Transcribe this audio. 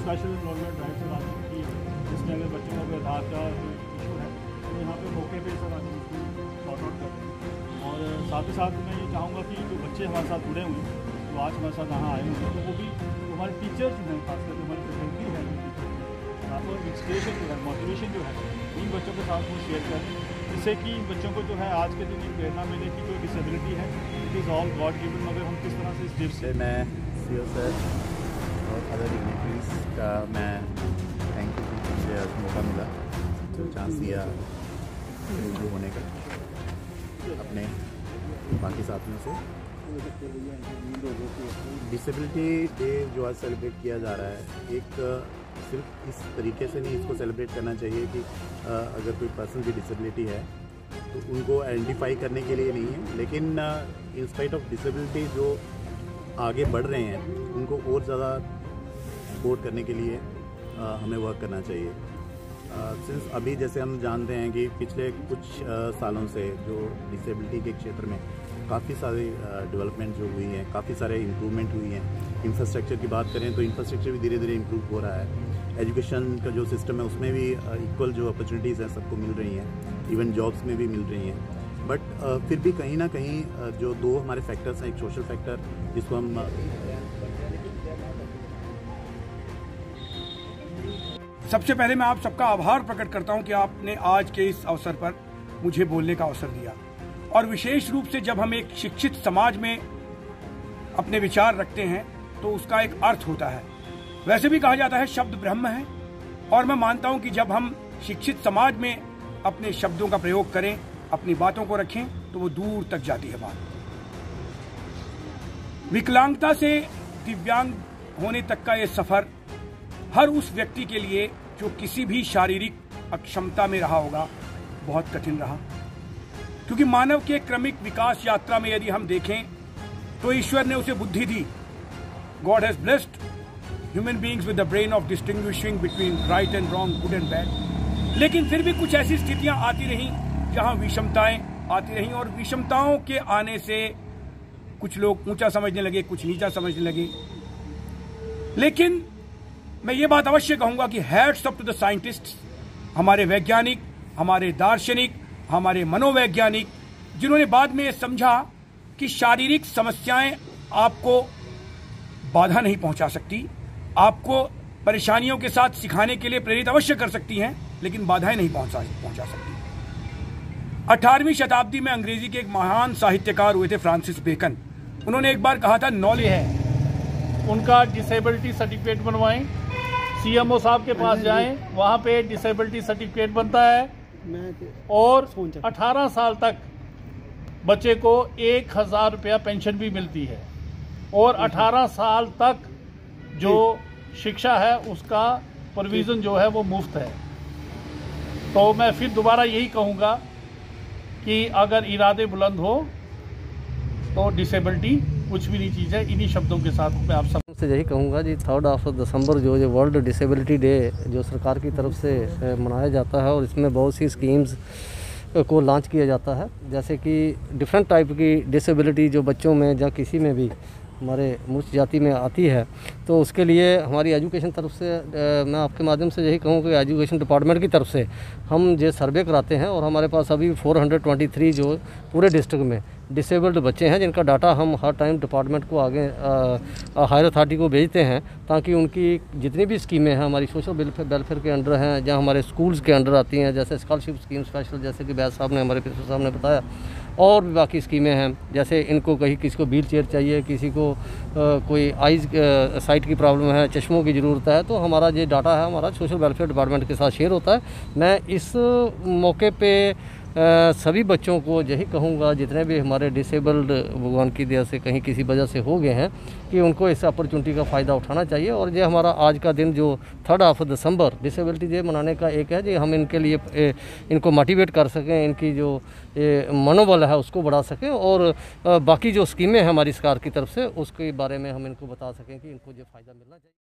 Special employment drive से बात की है, जिसमें अगर बच्चों का कोई आधार का इशू है तो यहाँ पे मौके पे सब आदमी सॉर्ट आउट करते हैं। और साथ ही साथ मैं ये चाहूँगा कि जो बच्चे हमारे साथ जुड़े हुए हैं, जो आज हमारे साथ यहाँ आए हुए हैं, तो वो भी हमारे टीचर्स हैं, खासकर जो हमारी फैकल्टी है, यहाँ पर इंस्पिरेशन जो है, मोटिवेशन जो है, इन बच्चों के साथ वो शेयर करें, जिससे कि बच्चों को जो है आज के दिन एक प्रेरणा मिले कि जो डिसेबिलिटी है it is all God given, मगर हम किस तरह से इस गिफ्ट से मैं सीओ सर और अदर डिग्निटरीज का मैं थैंक यू कि मुझे आज मौका मिला, जो चांस दिया रिव्यू होने का अपने बाकी साथियों से। डिसेबिलिटी डे जो आज सेलिब्रेट किया जा रहा है, एक सिर्फ इस तरीके से नहीं इसको सेलिब्रेट करना चाहिए कि अगर कोई पर्सन की डिसेबिलिटी है तो उनको आइडेंटिफाई करने के लिए नहीं है, लेकिन इन स्पाइट ऑफ डिसेबिलिटी जो आगे बढ़ रहे हैं उनको और ज़्यादा सपोर्ट करने के लिए हमें वर्क करना चाहिए। सिंस अभी जैसे हम जानते हैं कि पिछले कुछ सालों से जो डिसेबिलिटी के क्षेत्र में काफ़ी सारी डेवलपमेंट जो हुई है, काफ़ी सारे इम्प्रूवमेंट हुई हैं। इंफ्रास्ट्रक्चर की बात करें तो इंफ्रास्ट्रक्चर भी धीरे धीरे इम्प्रूव हो रहा है। एजुकेशन का जो सिस्टम है उसमें भी इक्वल जो अपॉर्चुनिटीज़ हैं सबको मिल रही हैं, इवन जॉब्स में भी मिल रही हैं। बट फिर भी कहीं ना कहीं जो दो हमारे फैक्टर्स हैं, एक सोशल फैक्टर जिसको हम सबसे पहले मैं आप सबका आभार प्रकट करता हूं कि आपने आज के इस अवसर पर मुझे बोलने का अवसर दिया, और विशेष रूप से जब हम एक शिक्षित समाज में अपने विचार रखते हैं तो उसका एक अर्थ होता है। वैसे भी कहा जाता है शब्द ब्रह्म है, और मैं मानता हूं कि जब हम शिक्षित समाज में अपने शब्दों का प्रयोग करें, अपनी बातों को रखें, तो वो दूर तक जाती है बात। विकलांगता से दिव्यांग होने तक का ये सफर हर उस व्यक्ति के लिए जो किसी भी शारीरिक अक्षमता में रहा होगा बहुत कठिन रहा, क्योंकि मानव के क्रमिक विकास यात्रा में यदि हम देखें तो ईश्वर ने उसे बुद्धि दी। God has blessed human beings with the brain of distinguishing between right and wrong, good and bad. लेकिन फिर भी कुछ ऐसी स्थितियां आती रहीं जहां विषमताएं आती रहीं, और विषमताओं के आने से कुछ लोग ऊंचा समझने लगे, कुछ नीचा समझने लगे। लेकिन मैं ये बात अवश्य कहूंगा कि hats off to the scientists, हमारे वैज्ञानिक, हमारे दार्शनिक, हमारे मनोवैज्ञानिक, जिन्होंने बाद में ये समझा कि शारीरिक समस्याएं आपको बाधा नहीं पहुंचा सकती, आपको परेशानियों के साथ सिखाने के लिए प्रेरित अवश्य कर सकती हैं, लेकिन बाधाएं नहीं पहुंचा सकती। 18वीं शताब्दी में अंग्रेजी के एक महान साहित्यकार हुए थे फ्रांसिस बेकन। उन्होंने एक बार कहा था, नॉलेज है उनका डिसेबिलिटी सर्टिफिकेट बनवाएं, सीएमओ साहब के पास जाएं, वहां पे डिसेबिलिटी सर्टिफिकेट बनता है, और 18 साल तक बच्चे को 1000 रुपया पेंशन भी मिलती है, और 18 साल तक जो शिक्षा है उसका प्रोविज़न जो है वो मुफ्त है। तो मैं फिर दोबारा यही कहूँगा कि अगर इरादे बुलंद हो तो डिसेबिलिटी कुछ भी नहीं चीज़ है। इन्हीं शब्दों के साथ मैं आप सब से यही कहूँगा जी, 3 दिसंबर जो वर्ल्ड डिसेबिलिटी डे जो सरकार की तरफ से मनाया जाता है, और इसमें बहुत सी स्कीम्स को लॉन्च किया जाता है, जैसे कि डिफरेंट टाइप की डिसेबिलिटी जो बच्चों में या किसी में भी हमारे मनुष्य जाति में आती है, तो उसके लिए हमारी एजुकेशन तरफ से मैं आपके माध्यम से यही कहूँ कि एजुकेशन डिपार्टमेंट की तरफ से हम ये सर्वे कराते हैं, और हमारे पास अभी 423 जो पूरे डिस्ट्रिक्ट में डिसेबल्ड बच्चे हैं, जिनका डाटा हम हर टाइम डिपार्टमेंट को आगे हायर अथॉरिटी को भेजते हैं, ताकि उनकी जितनी भी स्कीमें हैं हमारी सोशल वेलफेयर के अंडर हैं या हमारे स्कूल्स के अंडर आती हैं, जैसे स्कॉलरशिप स्कीम स्पेशल, जैसे कि बैस साहब ने, हमारे प्रिंसिपल साहब ने बताया, और भी बाकी स्कीमें हैं, जैसे इनको कहीं किसी को व्हील चेयर चाहिए, किसी को कोई आइज़ साइट की प्रॉब्लम है, चश्मों की ज़रूरत है, तो हमारा ये डाटा है हमारा सोशल वेलफेयर डिपार्टमेंट के साथ शेयर होता है। मैं इस मौके पे सभी बच्चों को यही कहूँगा, जितने भी हमारे डिसेबल्ड भगवान की दया से कहीं किसी वजह से हो गए हैं, कि उनको इस अपॉर्चुनिटी का फ़ायदा उठाना चाहिए। और ये हमारा आज का दिन जो 3 दिसंबर डिसेबिलिटी डे मनाने का एक है, जो हम इनके लिए इनको मोटिवेट कर सकें, इनकी जो मनोबल है उसको बढ़ा सकें, और बाकी जो स्कीमें हैं हमारी सरकार की तरफ से उसके बारे में हम इनको बता सकें कि इनको जो फ़ायदा मिलना चाहिए।